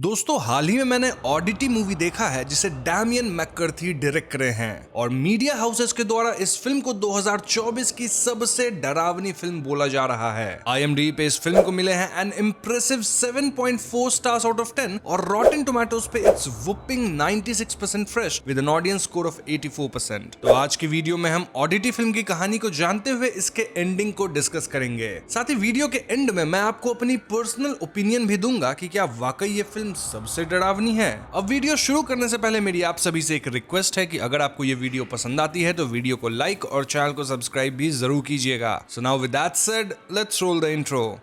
दोस्तों हाल ही में मैंने ऑडिटी मूवी देखा है जिसे डैमियन मैककर्थी डायरेक्ट करे हैं और मीडिया हाउसेस के द्वारा इस फिल्म को 2024 की सबसे डरावनी फिल्म बोला जा रहा है। IMDb पे इस फिल्म को मिले हैं N impressive 7.4 stars out of 10 और रॉटेन टोमेटोज पे it's whopping 96% fresh with an audience score of 84%। तो आज की वीडियो में हम ऑडिटी फिल्म की कहानी को जानते हुए इसके एंडिंग को डिस्कस करेंगे। साथ ही वीडियो के एंड में मैं आपको अपनी पर्सनल ओपिनियन भी दूंगा कि क्या वाकई ये फिल्म सबसे डरावनी है। अब वीडियो शुरू करने से पहले मेरी आप सभी से एक रिक्वेस्ट है कि अगर आपको ये वीडियो पसंद आती है तो वीडियो को लाइक और चैनल को सब्सक्राइब भी जरूर कीजिएगा। So now with that said, let's roll the intro.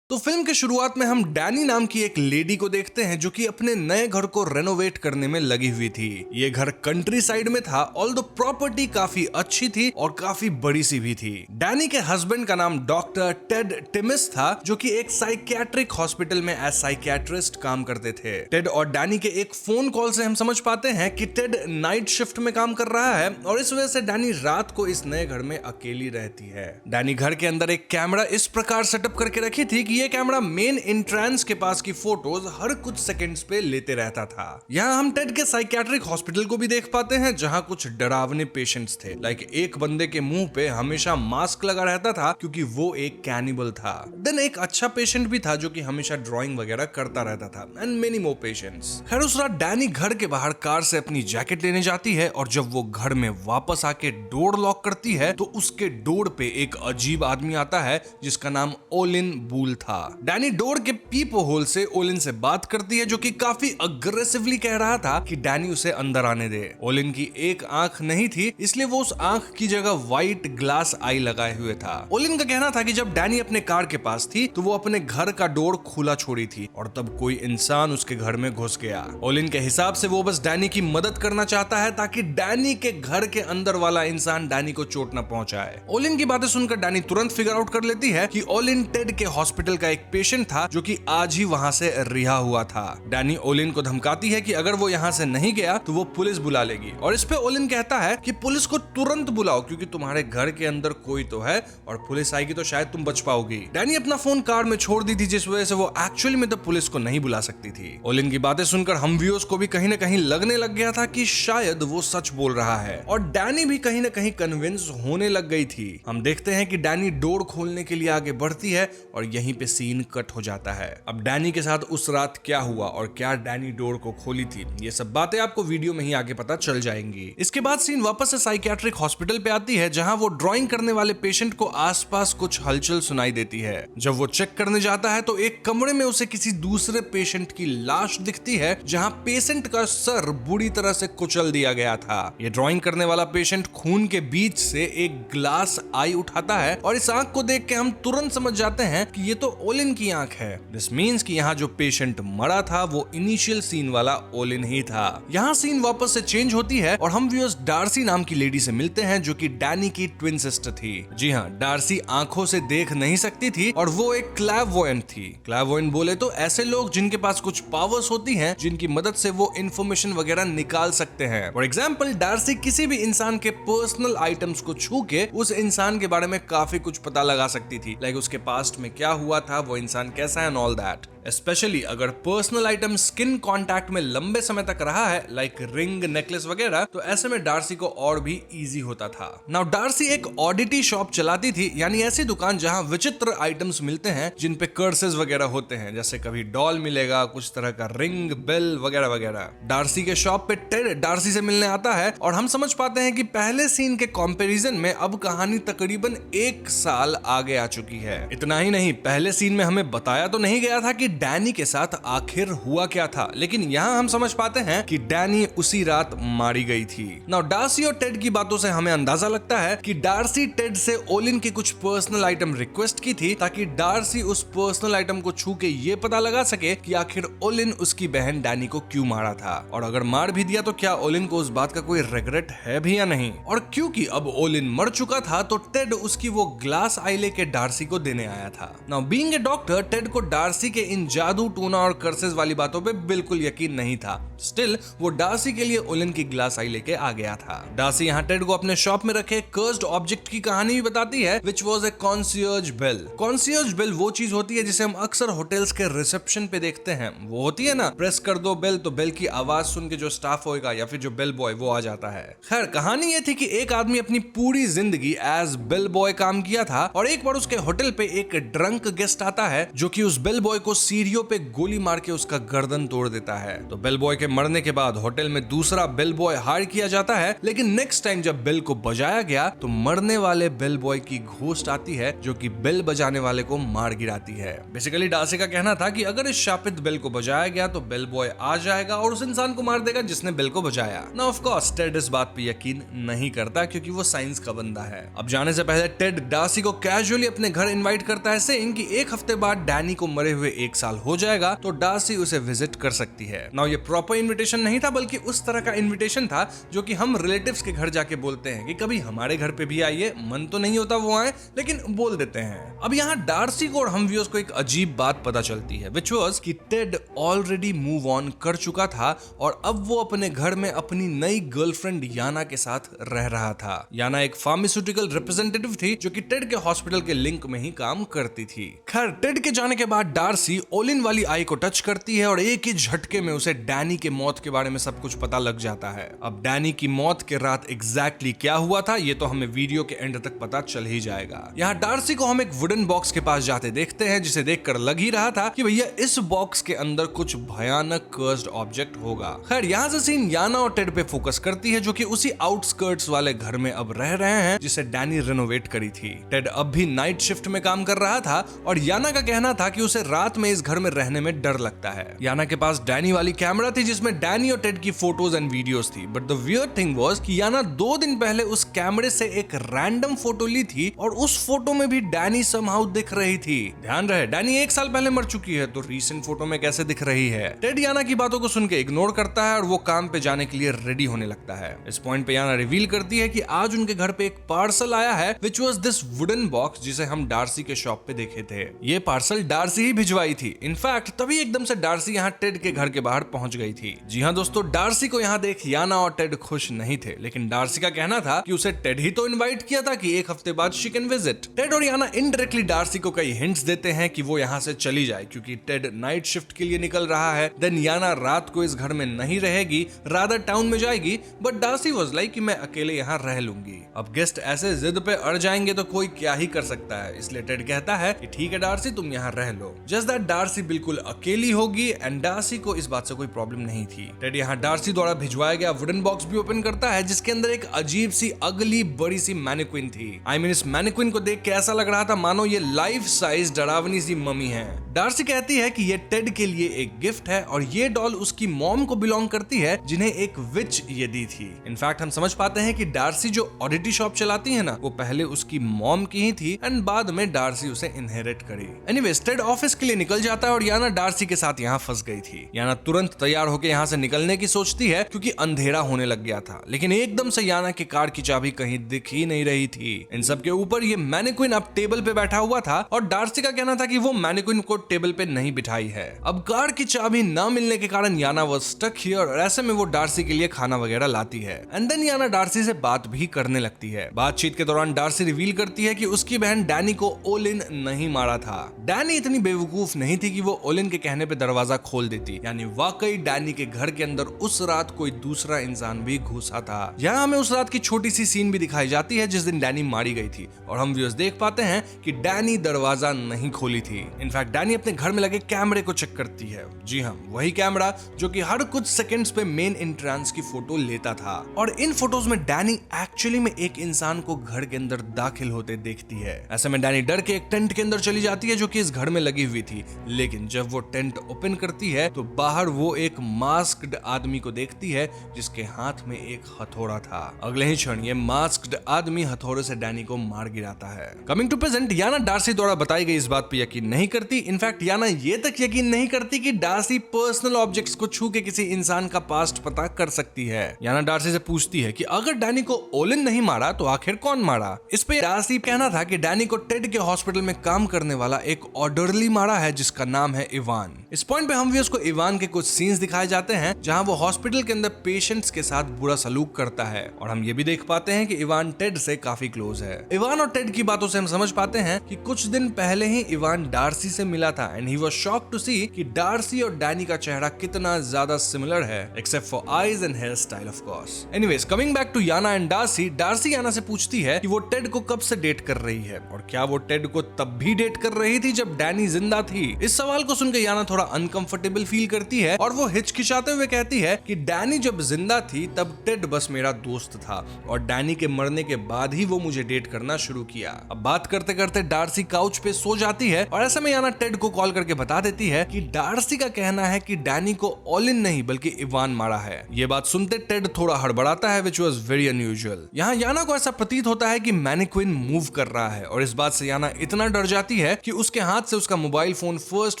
तो फिल्म के शुरुआत में हम डैनी नाम की एक लेडी को देखते हैं जो कि अपने नए घर को रेनोवेट करने में लगी हुई थी। ये घर कंट्री साइड में था, ऑल्दो प्रॉपर्टी काफी अच्छी थी और काफी बड़ी सी भी थी। डैनी के हस्बैंड का नाम डॉक्टर टेड टिमिस था जो कि एक साइकियाट्रिक हॉस्पिटल में एज साइकियाट्रिस्ट काम करते थे। टेड और डैनी के एक फोन कॉल से हम समझ पाते हैं कि टेड नाइट शिफ्ट में काम कर रहा है और इस वजह से डैनी रात को इस नए घर में अकेली रहती है। डैनी घर के अंदर एक कैमरा इस प्रकार सेटअप करके रखी थी कि ये कैमरा मेन एंट्रेंस के पास की फोटोज हर कुछ सेकंड्स पे लेते रहता था। यहाँ हम टेड के साइकियाट्रिक हॉस्पिटल को भी देख पाते हैं जहाँ कुछ डरावने पेशेंट्स थे। लाइक एक बंदे के मुंह पे हमेशा मास्क लगा रहता था क्योंकि वो एक कैनिबल था। देन एक अच्छा पेशेंट भी था जो कि हमेशा ड्राइंग वगैरह करता रहता था एंड मेनी मोर पेशेंट्स। खैर उस रात डैनी घर के बाहर कार से अपनी जैकेट लेने जाती है और जब वो घर में वापस आके डोर लॉक करती है तो उसके डोर पे एक अजीब आदमी आता है जिसका नाम ओलिन बूल था। डैनी डोर के पीप होल से ओलिन से बात करती है जो कि काफी अग्रेसिवली कह रहा था कि डैनी उसे अंदर आने दे। ओलिन की एक आंख नहीं थी इसलिए वो उस आंख की जगह व्हाइट ग्लास आई लगाए हुए था। ओलिन का कहना था कि जब डैनी अपने कार के पास थी तो वो अपने घर का डोर खुला छोड़ी थी और तब कोई इंसान उसके घर में घुस गया। ओलिन के हिसाब से वो बस डैनी की मदद करना चाहता है ताकि डैनी के घर के अंदर वाला इंसान डैनी को चोट न पहुंचाए। ओलिन की बातें सुनकर डैनी तुरंत फिगर आउट कर लेती है कि ओलिन टेड के हॉस्पिटल का एक पेशेंट था जो कि आज ही वहां से रिहा हुआ था। डैनी ओलिन को धमकाती है कि अगर वो यहाँ से नहीं गया तो वो पुलिस बुला लेगी और इस पे ओलिन कहता है कि पुलिस को तुरंत बुलाओ क्योंकि तुम्हारे घर के अंदर कोई तो है और पुलिस आएगी तो शायद तुम बच पाओगी। डैनी अपना फोन कार में छोड़ दी थी जिस वजह से वो एक्चुअली में तो पुलिस को नहीं बुला सकती थी। ओलिन की बातें सुनकर हम व्यूअर्स को भी कहीं ना कहीं लगने लग गया था कि शायद वो सच बोल रहा है और डैनी भी कहीं ना कहीं कन्विंस होने लग गई थी। हम देखते हैं कि डैनी डोर खोलने के लिए आगे बढ़ती है और यहीं पे सीन कट हो जाता है। अब डैनी के साथ उस रात क्या हुआ और क्या डैनी डोर को खोली थी, ये सब बातें आपको वीडियो में ही आगे पता चल जाएंगी। इसके बाद सीन वापस से साइकियाट्रिक हॉस्पिटल पे आती है जहां वो ड्राइंग करने वाले पेशेंट को आसपास कुछ हलचल सुनाई देती है। जब वो चेक करने जाता है तो एक कमरे में उसे किसी दूसरे पेशेंट की लाश दिखती है जहां पेशेंट का सर बुरी तरह से कुचल दिया गया था। ये ड्राइंग करने वाला पेशेंट खून के बीच से एक ग्लास आई उठाता है और इस आंख को देख के हम तुरंत समझ जाते हैं कि ये तो ओलिन की आंख है। दिस मीन्स कि यहाँ जो पेशेंट मरा था वो इनिशियल सीन वाला ओलिन ही था। यहाँ सीन वापस से चेंज होती है और हम व्यूअर्स डार्सी नाम की लेडी से मिलते हैं जो कि डैनी की ट्विन सिस्टर थी। जी हाँ, डार्सी आंखों से देख नहीं सकती थी और वो एक क्लैववॉयंट थी। क्लैववॉयंट बोले तो ऐसे लोग जिनके पास कुछ पावर्स होती हैं जिनकी मदद से वो इंफॉर्मेशन वगैरह निकाल सकते हैं। फॉर एग्जाम्पल डार्सी किसी भी इंसान के पर्सनल आइटम्स को छू के उस इंसान के बारे में काफी कुछ पता लगा सकती थी। लाइक उसके पास्ट में क्या हुआ था, वो इंसान कैसा है एंड ऑल दैट। स्पेशली अगर पर्सनल आइटम स्किन कांटेक्ट में लंबे समय तक रहा है लाइक रिंग, नेकलेस वगैरह, तो ऐसे में डार्सी को और भी इजी होता था। नाउ डार्सी एक ऑडिटी शॉप चलाती थी, यानी ऐसी दुकान जहां विचित्र आइटम्स मिलते हैं जिन पे कर्सेस वगैरह होते हैं, जैसे कभी डॉल मिलेगा, कुछ तरह का रिंग, बेल वगैरह वगैरह। डार्सी के शॉप पे टेड डार्सी से मिलने आता है और हम समझ पाते हैं कि पहले सीन के कंपैरिजन में अब कहानी तकरीबन 1 साल आगे आ चुकी है। इतना ही नहीं, पहले सीन में हमें बताया तो नहीं गया था कि डैनी के साथ आखिर हुआ क्या था, लेकिन यहाँ हम समझ पाते हैं कि डैनी उसी रात मारी गई थी। नाउ डार्सी और टेड की बातों से हमें अंदाजा लगता है कि डार्सी टेड से ओलिन की कुछ पर्सनल आइटम रिक्वेस्ट की थी ताकि डार्सी उस पर्सनल आइटम को छू के ये पता लगा सके कि आखिर ओलिन उसकी बहन डैनी को क्यों मारा था, और अगर मार भी दिया तो क्या ओलिन को उस बात का कोई रिग्रेट है भी या नहीं। और क्योंकि अब ओलिन मर चुका था तो टेड उसकी वो ग्लास आई लेके डार्सी को देने आया था। Now being a doctor, Ted को डार्सी के इन जादू टूना और कर्सेस वाली बातों पे बिल्कुल यकीन नहीं था। स्टिल वो डार्सी के लिए ओलिन की ग्लास आई लेके आ गया था। डार्सी यहाँ टेड को अपने शॉप में रखे कर्स्ड ऑब्जेक्ट की कहानी भी बताती है, which was a concierge bell. Concierge bell वो चीज होती है जिसे हम अक्सर होटल्स के रिसेप्शन पे देखते हैं। वो होती है ना, प्रेस कर दो बेल तो बेल की आवाज सुन के जो स्टाफ होगा या फिर जो बेल बॉय वो आ जाता है। खैर कहानी ये थी कि एक आदमी अपनी पूरी जिंदगी एज बेल बॉय काम किया था और एक बार उसके होटल पे एक ड्रंक गेस्ट आता है जो कि उस बेल बॉय को सीढ़ियों पे गोली मार के उसका गर्दन तोड़ देता है। तो बेल बॉय के मरने के बाद होटल में दूसरा बेल बॉय हायर किया जाता है, लेकिन नेक्स्ट टाइम जब बेल को बजाया गया तो मरने वाले बेल बॉय की घोस्ट आती है जो कि बेल बजाने वाले को मार गिराती है। बेसिकली डार्सी का कहना था कि अगर इस शापित बेल को बजाया गया तो बेल बॉय आ जाएगा और उस इंसान को मार देगा जिसने बेल को बजाया। ना ऑफ कोर्स टेड इस बात पे यकीन नहीं करता क्योंकि वो साइंस का बंदा है। अब जाने से पहले टेड डार्सी को कैजुअली अपने घर इनवाइट करता है, सेइंग कि एक हफ्ते बाद डैनी को मरे हुए 1 साल हो जाएगा तो डार्सी उसे विजिट कर सकती है। नाउ ये प्रॉपर इनविटेशन नहीं था बल्कि उस तरह का इनविटेशन था जो कि हम रिलेटिव्स के घर जाके बोलते हैं कि कभी हमारे घर पे भी आइए, मन तो नहीं होता वो आए लेकिन बोल देते हैं। अब यहाँ डार्सी को और हम व्यूअर्स को एक अजीब बात पता चलती है, विच वाज कि टेड ऑलरेडी मूव ऑन कर चुका था और अब वो अपने घर में अपनी नई गर्लफ्रेंड याना के साथ रह रहा था। याना एक फार्मास्यूटिकल रिप्रेजेंटेटिव थी जो कि टेड के हॉस्पिटल के लिंक में ही काम करती थी। खैर टेड के जाने के बाद डार्सी ओलिन वाली आई को टच करती है और एक ही झटके में उसे डैनी के मौत के बारे में सब कुछ पता लग जाता है। अब डैनी की मौत के रात एग्जैक्टली क्या हुआ था ये तो हमें वीडियो के एंड तक पता चल ही जाएगा। यहाँ डार्सी को हम एक वुडन बॉक्स के पास जाते देखते हैं जिसे देखकर लग ही रहा था कि भैया इस बॉक्स के अंदर कुछ भयानक कर्स्ड ऑब्जेक्ट होगा। खैर यहाँ से सीन याना और टेड पे फोकस करती है जो कि उसी आउटस्कर्ट्स वाले घर में अब रह रहे हैं जिसे डैनी रेनोवेट करी थी। टेड अब भी नाइट शिफ्ट में काम कर रहा था और याना का कहना था कि उसे रात में इस घर में रहने में डर लगता है। याना के पास डैनी वाली कैमरा थी जिसमें डैनी और टेड की फोटोज एंड वीडियोस थी, but the weird thing was कि याना 2 दिन पहले उस कैमरे से एक रैंडम फोटो ली थी और उस फोटो में भी डैनी समहाउ दिख रही थी। ध्यान रहे डैनी 1 साल पहले मर चुकी है तो रीसेंट फोटो में कैसे दिख रही है। टेड याना की बातों को सुन के इग्नोर करता है और वो काम पे जाने के लिए रेडी होने लगता है। इस पॉइंट पे याना रिवील करती है कि आज उनके घर पे एक पार्सल आया है which was this wooden box जिसे हम डार्सी के शॉप पे देखे थे। ये पार्सल डार्सी ही भिजवाई थी। इनफैक्ट तभी एकदम से डार्सी यहाँ टेड के घर के बाहर पहुंच गई थी। जी हाँ दोस्तों, डार्सी को यहाँ देख याना और टेड खुश नहीं थे, लेकिन डार्सी का कहना था कि उसे टेड ही तो इनवाइट किया था कि 1 हफ्ते बाद शी कैन विजिट। टेड और याना इनडायरेक्टली डार्सी को कई हिंट्स देते हैं कि वो यहाँ से चली जाए क्योंकि टेड नाइट शिफ्ट के लिए निकल रहा है। देन याना रात को इस घर में नहीं रहेगी, रादर टाउन में जाएगी, बट डार्सी वाज लाइक कि मैं अकेले यहाँ रह लूंगी। अब गेस्ट ऐसे जिद पे अड़ जाएंगे तो कोई क्या ही कर सकता है, इसलिए टेड कहता है कि ठीक है डार्सी तुम यहाँ रह लो। जस्ट दैट डार्सी बिल्कुल अकेली होगी एंड डार्सी को इस बात से कोई प्रॉब्लम नहीं थी। टेड यहाँ डार्सी द्वारा भिजवाया गया वुडन बॉक्स भी ओपन करता है जिसके अंदर एक अजीब सी अगली बड़ी सी मैनिक्विन थी। आई मीन इस मैनिक्विन को देख के ऐसा लग रहा था मानो ये लाइफ साइज डरावनी सी मम्मी है। डार्सी कहती है कि ये टेड के लिए एक गिफ्ट है और ये डॉल उसकी मॉम को बिलोंग करती है जिन्हें एक विच ये दी थी। इनफैक्ट हम समझ पाते हैं कि डार्सी जो ऑडिटी शॉप चलाती है ना वो पहले उसकी मॉम की ही थी एंड बाद में डार्सी उसे इनहेरिट करी। एनीवेज टेड ऑफिस के लिए निकल जाता है और याना डार्सी के साथ यहाँ फंस गई थी। याना तुरंत तैयार होकर यहाँ से निकलने की सोचती है क्योंकि अंधेरा होने लग गया था, लेकिन एकदम से याना की कार की चाबी कहीं दिख ही नहीं रही थी। इन सब के ऊपर ये मैनिक्विन अब टेबल पे बैठा हुआ था और डार्सी का कहना था कि वो मैनिक्विन को टेबल पे नहीं बिठाई है। अब कार की चाबी ना मिलने के कारण याना वाज स्टक हियर और ऐसे में वो डार्सी के लिए खाना वगैरह लाती है एंड देन याना डार्सी से बात भी करने लगती है। बातचीत के दौरान डार्सी रिवील करती है कि उसकी बहन डैनी को ओलिन नहीं मारा था। डैनी इतनी बेवकूफ नहीं थी कि वो ओलिन के कहने पे दरवाजा खोल देती, यानी वाकई डैनी के घर के अंदर उस रात कोई दूसरा इंसान भी घुसा था। यहाँ हमें उस रात की छोटी सी सीन भी दिखाई जाती है जिस दिन डैनी मारी गई थी और हम व्यूअर्स देख पाते हैं कि डैनी दरवाजा नहीं खोली थी। इनफैक्ट डैनी अपने घर में लगे कैमरे को चेक करती है। जी हाँ, वही कैमरा जो कि हर कुछ सेकंड्स पे मेन एंट्रेंस की फोटो लेता था और इन फोटोज में डैनी एक्चुअली में एक इंसान को घर के अंदर दाखिल होते देखती है। ऐसे में डैनी डर के एक टेंट के अंदर चली जाती है जो कि इस घर में लगी हुई थी लेकिन जब वो टेंट ओपन करती है तो बाहर वो एक मास्क्ड आदमी को देखती है जिसके हाथ में एक हथौड़ा था। अगले ही क्षण ये मास्क्ड आदमी हथौड़े से डैनी को मार गिराता है। Coming to present, Yana Darcy द्वारा बताई गई इस बात पे यकीन नहीं करती। इनफैक्ट याना ये तक यकीन नहीं करती कि डार्सी पर्सनल ऑब्जेक्ट्स को छू के किसी इंसान का पास्ट पता कर सकती है। याना डार्सी से पूछती है कि अगर डैनी को ओलिन नहीं मारा तो आखिर कौन मारा। इस पे डार्सी कहना था कि डैनी को टेड के हॉस्पिटल में काम करने वाला एक ऑर्डरली मारा है जिसका नाम है इवान। इस पॉइंट पे हम भी उसको इवान के कुछ सीन्स दिखाए जाते हैं जहां वो हॉस्पिटल के अंदर पेशेंट्स के साथ बुरा सलूक करता है और हम ये भी देख पाते हैं कि इवान टेड से काफी क्लोज है। इवान और टेड की बातों से हम समझ पाते हैं कि कुछ दिन पहले ही इवान डार्सी से मिला था and he was shocked to see कि डार्सी और डैनी का चेहरा कितना ज्यादा सिमिलर है except for eyes and hair style of course. Anyways, coming back to Yana and Darcy, Darcy Yana से पूछती है कि वो टेड को कब से डेट कर रही है और क्या वो टेड को तब भी डेट कर रही थी जब डैनी जिंदा थी। इस सवाल को सुनकर याना थोड़ा अनकंफर्टेबल फील करती है और वो हिचकिचाते हुए कहती है कि डैनी जब जिंदा थी तब टेड बस मेरा दोस्त था और डैनी के मरने के बाद ही वो मुझे डेट करना शुरू किया। अब बात करते करते डार्सी काउच पे सो जाती है और ऐसे में याना टेड को कॉल करके बता देती है कि डार्सी का कहना है कि डैनी को ओलिन नहीं बल्कि इवान मारा है। ये बात सुनते टेड थोड़ा हड़बड़ाता है व्हिच वाज वेरी अनयूजुअल। यहाँ याना को ऐसा प्रतीत होता है कि मैनिक्विन मूव कर रहा है और इस बात से याना इतना डर जाती है कि उसके हाथ से उसका मोबाइल फोन फर्स्ट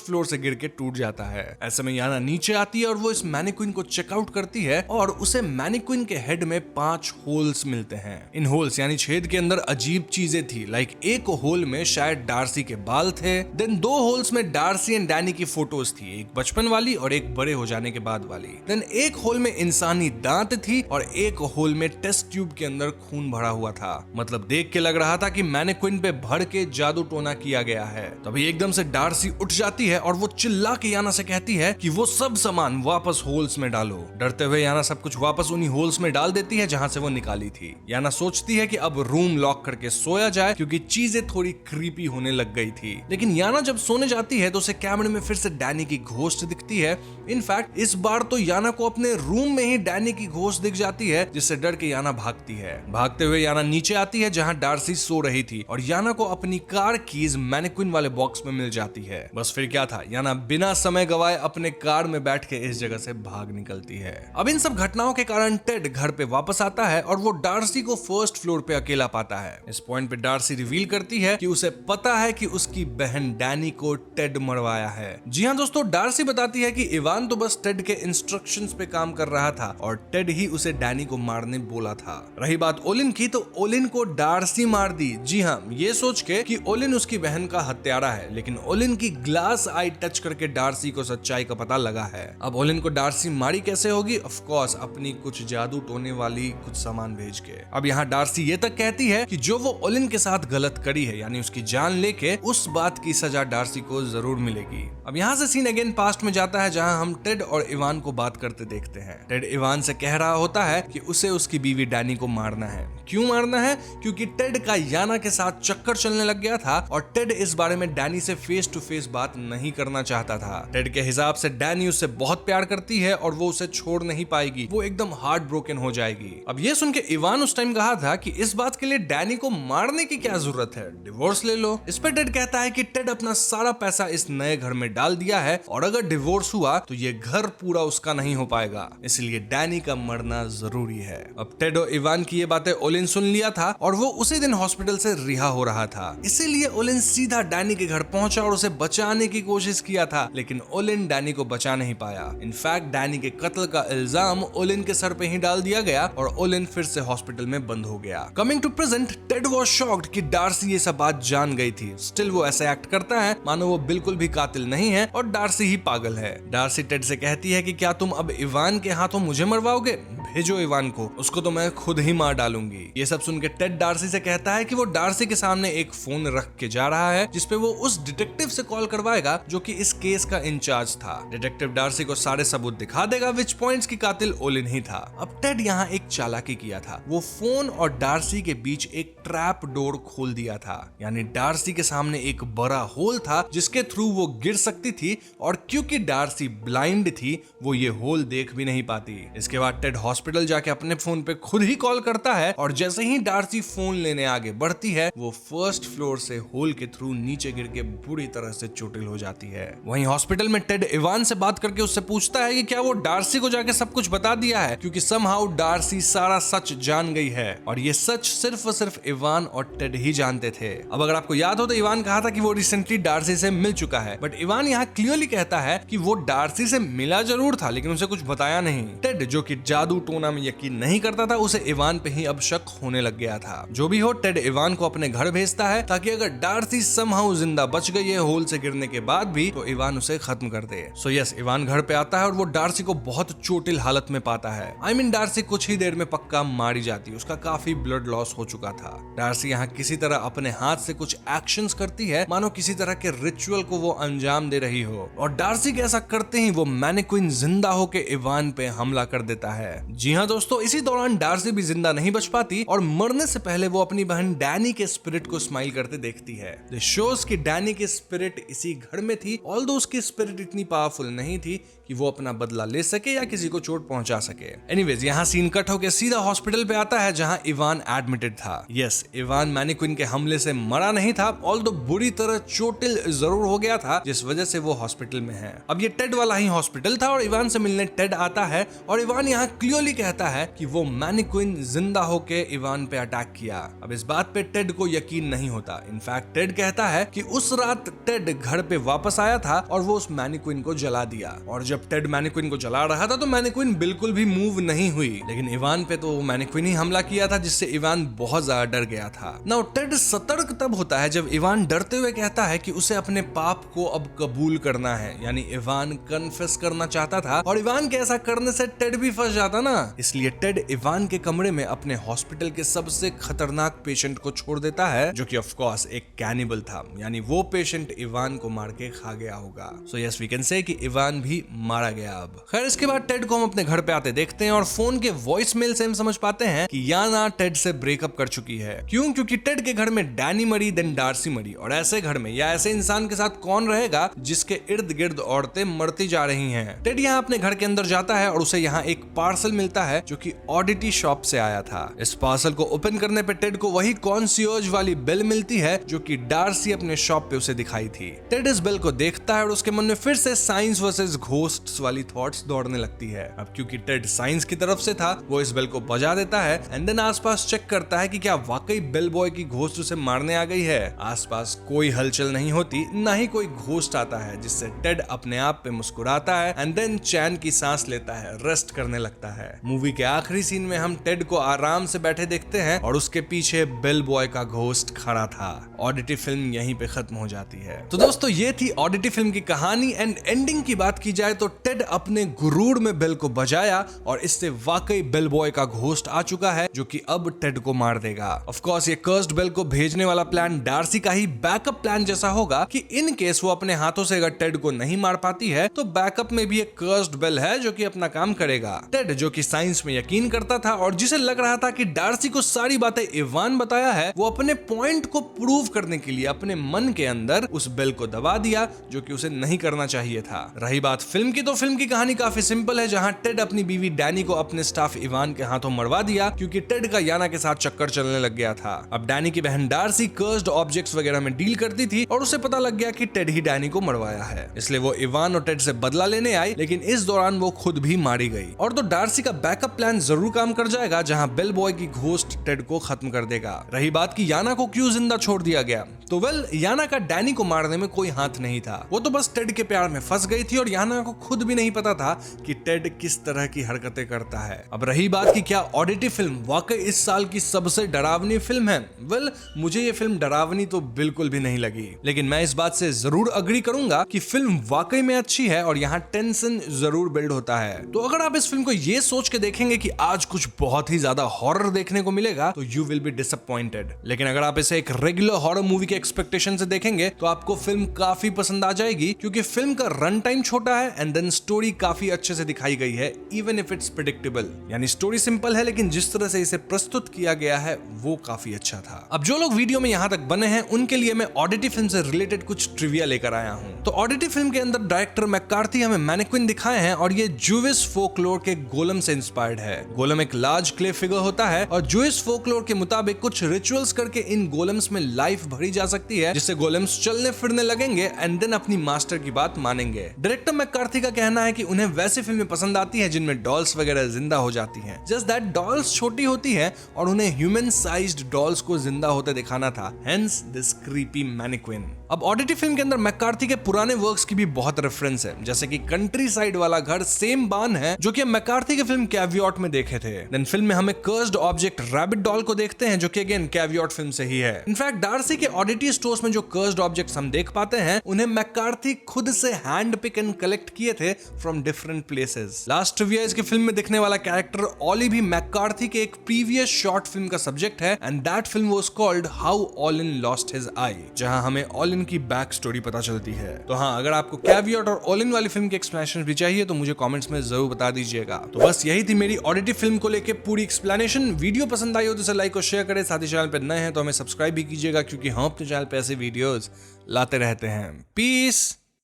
फ्लोर से गिर के टूट जाता है। ऐसे में याना नीचे आती है और वो इस मैनिक्विन को चेकआउट करती है और उसे मैनिक्विन के हेड में 5 होल्स मिलते हैं। इन होल्स यानी छेद के अंदर अजीब चीजें थी। लाइक एक होल में शायद डार्सी के बाल थे, देन 2 होल्स में डार्सी एंड डैनी की फोटोज थी, एक बचपन वाली और एक बड़े हो जाने के बाद वाली। देन एक होल में इंसानी दांत थी और एक होल में टेस्ट ट्यूब के अंदर खून भरा हुआ था। मतलब देख के लग रहा था कि मैनिक्विन पे भर के जादू टोना किया गया है। तभी एकदम से डार्सी उठ जाती है और वो चिल्ला के याना से कहती है कि वो सब सामान वापस होल्स में डालो। डरते हुए याना सब कुछ वापस उन्हीं होल्स में डाल देती है जहां से वो निकाली थी। याना सोचती है कि अब रूम लॉक करके सोया जाए क्योंकि चीजें थोड़ी क्रीपी होने लग गई थी। लेकिन याना जब सोने जाती है तो उसे कैमरे में फिर से डैनी की घोस्ट दिखती है। इनफैक्ट इस बार तो याना को अपने रूम में ही डैनी की घोस्ट दिख जाती है जिससे डर के याना भागती है। भागते हुए याना नीचे आती है जहां डार्सी सो रही थी और याना को अपनी कार कीज मैनिक्विन वाले बॉक्स में मिल जाती है। बस फिर क्या था, याना बिना समय गवाए अपने कार में बैठ के इस जगह से भाग निकलती है। अब इन सब घटनाओं के कारण टेड घर पे वापस आता है और वो डार्सी को फर्स्ट फ्लोर पे अकेला पाता है। इस पॉइंट पे डार्सी रिवील करती है कि उसे पता है कि उसकी बहन डैनी को टेड मरवाया है। जी हाँ दोस्तों, डार्सी बताती है कि इवान तो बस टेड के इंस्ट्रक्शंस पे काम कर रहा था और टेड ही उसे डैनी को मारने बोला था। रही बात ओलिन की, तो ओलिन को डार्सी मार दी। जी हाँ, ये सोच के कि ओलिन उसकी बहन का हत्यारा है, लेकिन ओलिन की ग्लास आई टच करके डार्सी को सच्चाई का पता लगा है। अब ओलिन को डार्सी मारी कैसे होगी? ऑफ कोर्स अपनी कुछ जादू टोने वाली कुछ सामान भेज के। अब यहाँ डार्सी ये तक कहती है कि जो वो ओलिन के साथ गलत करी है यानी उसकी जान लेके, उस बात की सजा डार्सी को जरूर मिलेगी। अब यहाँ से सीन अगेन पास्ट में जाता है जहाँ हम टेड और इवान को बात करते देखते हैं। टेड इवान से कह रहा होता है कि उसे उसकी बीवी डैनी को मारना है। क्यों मारना है? क्योंकि टेड का याना के साथ चक्कर चलने लग गया था और टेड इस बारे में डैनी से फेस टू फेस बात नहीं करना चाहता था। टेड के हिसाब से डैनी उससे बहुत प्यार करती है और वो उसे छोड़ नहीं पाएगी, वो एकदम हार्ट ब्रोकन हो जाएगी। अब ये सुन के इवान उस टाइम कहा था कि इस बात के लिए डैनी को मारने की क्या जरूरत है, डिवोर्स ले लो। इस पर टेड कहता है कि टेड अपना सारा पैसा इस नए घर में डाल दिया है और अगर डिवोर्स हुआ तो ये घर पूरा उसका नहीं हो पाएगा, इसलिए डैनी का मरना जरूरी है। अब टेड और इवान की ये बातें ओलिन सुन लिया था और वो उसी दिन हॉस्पिटल से रिहा हो रहा था। इसीलिए ओलिन सीधा डैनी के घर पहुंचा और उसे बचाने की कोशिश किया था, लेकिन ओलिन डैनी को बचा नहीं पाया। इनफैक्ट डैनी के कत्ल का इल्जाम ओलिन के सर पे ही डाल दिया गया और ओलिन फिर से हॉस्पिटल में बंद हो गया। Coming to present, Ted was shocked कि डार्सी ये सब बात जान गई थी। स्टिल वो ऐसा एक्ट करता है मानो वो बिल्कुल भी कातिल नहीं है और डार्सी ही पागल है। डार्सी टेड से कहती है कि क्या तुम अब इवान के हाथों मुझे मरवाओगे? भेजो इवान को, उसको तो मैं खुद ही मार डालूंगी। ये सब सुन के टेड डार्सी से कहता है कि वो डार्सी के सामने एक फोन रख के जा रहा है जिसपे वो उस डिटेक्टिव से कॉल करवाएगा जो कि इस केस का इंचार्ज था। डिटेक्टिव डार्सी को सारे सबूत दिखा देगा विच पॉइंट्स की कातिल ओलिन ही था। अब टेड यहाँ एक चालाकी किया था, वो फोन और डार्सी के बीच एक ट्रैप डोर खोल दिया था, यानी डार्सी के सामने एक बड़ा होल था जिसके थ्रू वो गिर सकती थी और क्योंकि डार्सी ब्लाइंड थी वो ये होल देख भी नहीं पाती। इसके बाद टेड हॉस्पिटल जाके अपने फोन पे खुद ही कॉल करता है और जैसे ही डार्सी फोन लेने आगे बढ़ती है वो फर्स्ट फ्लोर से होल के थ्रू नीचे गिर के बुरी तरह से चोट चोटिल हो जाती है। वहीं हॉस्पिटल में टेड इवान से बात करके उससे पूछता है कि क्या वो डार्सी को जाके सब कुछ बता दिया है, क्योंकि समहाउ डार्सी सारा सच जान गई है और ये सच सिर्फ और सिर्फ इवान और टेड ही जानते थे। अब अगर आपको याद हो तो इवान कहा था कि वो रिसेंटली डार्सी से मिल चुका है, बट इवान यहाँ क्लियरली कहता है कि वो डार्सी से मिला जरूर था लेकिन उसे कुछ बताया नहीं। टेड जो कि जादू टोना में यकीन नहीं करता था, उसे इवान पे ही अब शक होने लग गया था। जो भी हो, टेड इवान को अपने घर भेजता है ताकि अगर डार्सी समहाउ जिंदा बच गई है होल से गिरने के बाद भी तो इवान उसे खत्म कर दे। सो यस, इवान घर पे आता है और वो डार्सी को बहुत चोटिल हालत में पाता है। आई मीन डार्सी कुछ ही देर में पक्का मारी जाती, उसका काफी ब्लड लॉस हो चुका था। डार्सी यहाँ किसी तरह अपने हाथ से कुछ एक्शंस करती है, मानो किसी तरह के रिचुअल को वो अंजाम दे रही हो, और डार्सी के ऐसा करते ही वो मैनिक्विन जिंदा होके इवान पे हमला कर देता है। जी हाँ दोस्तों, इसी दौरान डार्सी भी जिंदा नहीं बच पाती और मरने से पहले वो अपनी बहन डैनी के स्पिरिट को स्माइल करते देखती है। दिस शोज कि डैनी की स्पिरिट इसी घर में थी, ऑल्दो उसकी स्पिरिट इतनी पावरफुल नहीं थी कि वो अपना बदला ले सके या किसी को चोट पहुंचा सके। एनीवेज, यहाँ सीन कट होकर सीधा हॉस्पिटल पे आता है जहां इवान एडमिटेड था। यस, इवान मैनिक्विन के हमले से मरा नहीं था, ऑल्दो बुरी तरह चोटिल जरूर हो गया था, जिस वजह से वो हॉस्पिटल में है। अब ये टेड वाला ही हॉस्पिटल था और इवान से मिलने टेड आता है और इवान यहाँ क्लियरली कहता है कि वो मैनिक्विन जिंदा होके इवान पे अटैक किया। अब इस बात पे टेड को यकीन नहीं होता। इनफैक्ट टेड कहता है कि उस रात टेड घर पे वापस आया था और वो उस मैनिक्विन को जला दिया, और जब टेड मैनिक्विन को जला रहा था तो मैनिक्विन बिल्कुल भी मूव नहीं हुई, लेकिन इवान पे तो मैनिक्विन ही हमला किया था, जिससे इवान बहुत ज्यादा डर गया था। नाउ टेड सतर्क तब होता है जब इवान डरते हुए कहता है कि उसे अपने पाप को अब कबूल करना है, यानी इवान कन्फेस करना चाहता था, और इवान के ऐसा करने से टेड भी फंस जाता ना। इसलिए टेड इवान के कमरे में अपने हॉस्पिटल के सबसे खतरनाक पेशेंट को छोड़ देता है, जो कि ऑफ कोर्स एक कैनिबल था, यानी वो पेशेंट इवान को मार के खा गया होगा। So yes, we can say कि इवान भी मारा गया। अब खैर, इसके बाद टेड को हम अपने घर पे आते देखते हैं और फोन के वॉइस मेल से हम समझ पाते हैं कि याना टेड से ब्रेकअप कर चुकी है। क्यों? क्योंकि टेड के घर में डैनी मरी, देन डार्सी मरी, और ऐसे घर में या ऐसे इंसान के साथ कौन रहेगा जिसके इर्द गिर्द औरतें मरती जा रही हैं। टेड यहाँ अपने घर के अंदर जाता है और उसे यहाँ एक पार्सल मिलता है जो कि ऑडिटी शॉप से आया था। इस पार्सल को ओपन करने पे टेड को वही कॉन्सियर्ज वाली बेल मिलती है जो कि डार्सी अपने शॉप पे उसे दिखाई थी। टेड इस बेल को देखता है और उसके मन में फिर से साइंस वर्सेस घोस्ट्स वाली थॉट्स दौड़ने लगती है। अब क्योंकि टेड साइंस की तरफ से था, वो इस बेल को बजा देता है एंड देन आसपास चेक करता है कि क्या वाकई बेल बॉय की घोस्ट उसे मारने आ गई है। आसपास कोई हलचल नहीं होती, ना ही कोई घोस्ट आता है, जिससे टेड अपने आप पे मुस्कुराता है एंड देन चैन की सांस लेता है, रेस्ट करने लगता है। मूवी के आखिरी सीन में हम टेड को आराम से बैठे देखते हैं और उसके पीछे बेल बॉय का घोस्ट खड़ा था। ऑडिटी फिल्म यहीं पे खत्म हो जाती है। तो दोस्तों, ये थी ऑडिटी फिल्म की कहानी एंड एंडिंग की बात की जाए तो टेड अपने गुरूर में बेल को बजाया और इससे वाकई बेल बॉय का घोस्ट आ चुका है जो कि अब टेड को मार देगा। ऑफ कोर्स ये कर्स्ड बेल को भेजने वाला प्लान डार्सी का ही बैकअप प्लान जैसा होगा कि इन केस वो अपने हाथों से अगर टेड को नहीं मार पाती है तो बैकअप में भी एक कर्स्ड बेल है जो कि अपना काम करेगा। टेड जो कि साइंस में यकीन करता था और जिसे लग रहा था कि डार्सी को सारी बातें इवान बताया है, वो अपने पॉइंट को प्रूव करने के लिए अपने मन के अंदर उस बेल को दबा दिया जो कि उसे नहीं करना चाहिए था। रही बात फिल्म की, तो फिल्म की कहानी काफी सिंपल है, जहां टेड अपनी बीवी डैनी को अपने स्टाफ इवान के हाथों मरवा दिया क्योंकि टेड का याना के साथ चक्कर चलने लग गया था। अब डैनी की बहन डार्सी कर्स्ड ऑब्जेक्ट्स वगैरह में डील करती थी और उसे पता लग गया कि टेड ही डैनी को मरवाया है, इसलिए वो इवान और टेड से बदला लेने आई, लेकिन इस दौरान वो खुद भी मारी गई। और तो डार्सी का बैकअप प्लान जरूर काम कर जाएगा, जहां बेल बॉय की घोस्ट टेड को खत्म कर देगा। रही बात की याना को क्यों जिंदा छोड़ दिया गया, तो वेल, याना का डैनी को मारने में कोई हाथ नहीं था, वो तो बस टेड के प्यार में फंस गई थी और याना को खुद भी नहीं पता था कि टेड किस तरह की हरकतें करता है। अब रही बात कि क्या ऑडिटी फिल्म वाकई इस साल की सबसे डरावनी फिल्म है, वेल, मुझे ये फिल्म डरावनी तो बिल्कुल भी नहीं लगी, लेकिन मैं इस बात से जरूर अग्री करूंगा कि फिल्म वाकई में अच्छी है और यहाँ टेंशन जरूर बिल्ड होता है। तो अगर आप इस फिल्म को ये सोच के देखेंगे कि आज कुछ बहुत ही ज्यादा हॉरर देखने को मिलेगा तो यू विल बी डिसअपॉइंटेड, लेकिन अगर आप इसे एक रेगुलर हॉरर मूवी के एक्सपेक्टेशन से देखेंगे तो आपको फिल्म काफी पसंद आ जाएगी, क्योंकि फिल्म का रन टाइम छोटा है एंड देन स्टोरी काफी अच्छे से दिखाई गई है, इवन इफ इट्स प्रेडिक्टेबल। यानी स्टोरी सिंपल है लेकिन जिस तरह से इसे प्रस्तुत किया गया है वो काफी अच्छा था। अब जो लोग वीडियो में यहाँ तक बने हैं उनके लिए मैं ऑडिटी फिल्म से रिलेटेड कुछ ट्रिविया लेकर आया हूँ। तो ऑडिटी फिल्म के अंदर डायरेक्टर मैकार्थी हमें मैनिक्विन दिखाए हैं और ये जूइश फोकलोर के गोलम से इंस्पायर्ड है। गोलम एक लार्ज क्ले फिगर होता है और जूइश फोकलोर के मुताबिक कुछ रिचुअल्स करके इन गोलम्स में लाइफ भरी जा सकती है, जिससे गोलम्स चलने फिरने लगेंगे एंड देन अपनी मास्टर की बात मानेंगे। डायरेक्टर मैकार्थी का कहना है कि उन्हें वैसी फिल्में पसंद आती हैं जिनमें डॉल्स वगैरह जिंदा हो जाती हैं। जस्ट दैट डॉल्स छोटी होती है और उन्हें ह्यूमन साइज्ड डॉल्स को जिंदा होते दिखाना था, हेंस दिस क्रीपी मैनिक्विन। अब ऑडिटी फिल्म के अंदर मैकार्थी के पुराने वर्क्स की भी बहुत रेफरेंस है, जैसे कि कंट्री साइड वाला घर सेम बान है जो कि हम मैकार्थी के फिल्म कैवियट में देखे थे। देन फिल्म में हमें कर्स्ड ऑब्जेक्ट रैबिट डॉल को देखते हैं जो कि अगेन कैवियट फिल्म से ही है। इनफैक्ट डार्सी के ऑडिटी स्टोर्स में जो कर्स्ड ऑब्जेक्ट्स हम देख पाते हैं उन्हें मैकार्थी खुद से हैंड पिक एंड कलेक्ट किए थे from different places. Last trivia, इसकी फिल्म में दिखने वाला कैरेक्टर ऑली भी मैकार्थी के एक प्रीवियस शॉर्ट फिल्म का सब्जेक्ट है and that film was called how Olin lost his eye, जहां हमें ऑलिन की बैक स्टोरी पता चलती है। तो हाँ, अगर आपको कैवियट और ऑलिन वाली फिल्म के एक्सप्लेनेशन भी चाहिए तो मुझे कमेंट्स में जरूर बता दीजिएगा। तो बस यही थी मेरी ऑडिटी फिल्म को लेके पूरी एक्सप्लेनेशन। वीडियो पसंद आई हो तो इसे लाइक और शेयर करें, साथ ही चैनल पर नए हैं तो हमें सब्सक्राइब भी कीजिएगा क्योंकि हम अपने चैनल पे ऐसे वीडियोस लाते रहते हैं। पीस।